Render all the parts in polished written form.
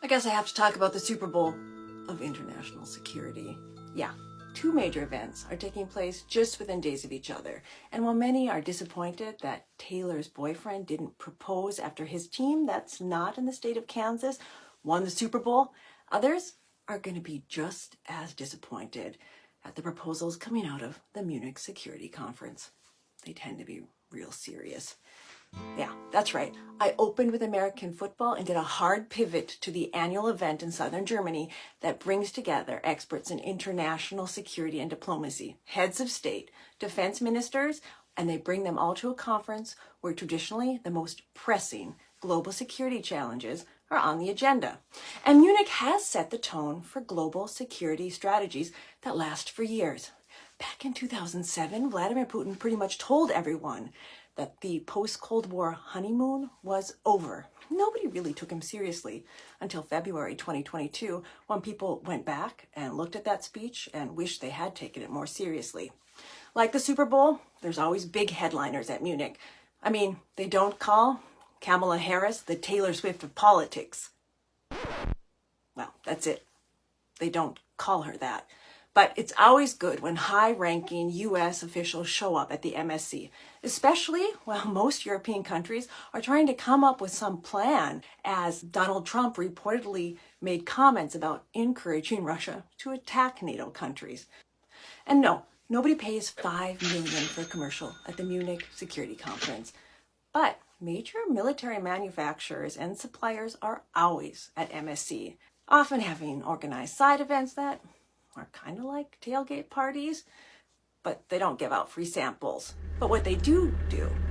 I guess I have to talk about the Superbowl of international security. Yeah, two major events are taking place just within days of each other. And while many are disappointed that Taylor's boyfriend didn't propose after his team that's not in the state of Kansas won the Super Bowl, others are going to be just as disappointed at the proposals coming out of the Munich Security Conference. They tend to be real serious. Yeah, that's right. I opened with American football and did a hard pivot to the annual event in southern Germany that brings together experts in international security and diplomacy, heads of state, defense ministers, and they bring them all to a conference where traditionally the most pressing global security challenges are on the agenda. And Munich has set the tone for global security strategies that last for years. Back in 2007, Vladimir Putin pretty much told everyone that the post-Cold War honeymoon was over. Nobody really took him seriously until February 2022, when people went back and looked at that speech and wished they had taken it more seriously. Like the Super Bowl, there's always big headliners at Munich. I mean, they don't call Kamala Harris the Taylor Swift of politics. Well, that's it. They don't call her that. But it's always good when high-ranking U.S. officials show up at the MSC, especially while most European countries are trying to come up with some plan, as Donald Trump reportedly made comments about encouraging Russia to attack NATO countries. And no, nobody pays $5 million for a commercial at the Munich Security Conference. But major military manufacturers and suppliers are always at MSC, often having organized side events that are kind of like tailgate parties, but they don't give out free samples. But what they do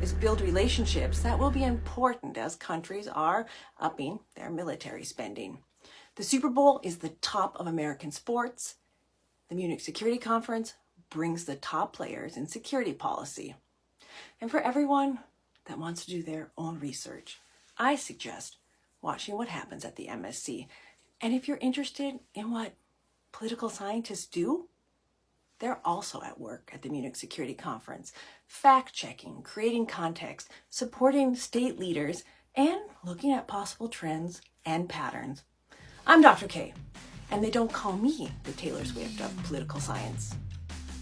is build relationships that will be important as countries are upping their military spending. The Super Bowl is the top of American sports. The Munich Security Conference brings the top players in security policy. And for everyone that wants to do their own research, I suggest watching what happens at the MSC. And if you're interested in what political scientists do, they're also at work at the Munich Security Conference, fact-checking, creating context, supporting state leaders, and looking at possible trends and patterns. I'm Dr. K, and they don't call me the Taylor Swift of political science.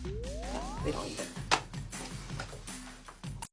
No, they don't either.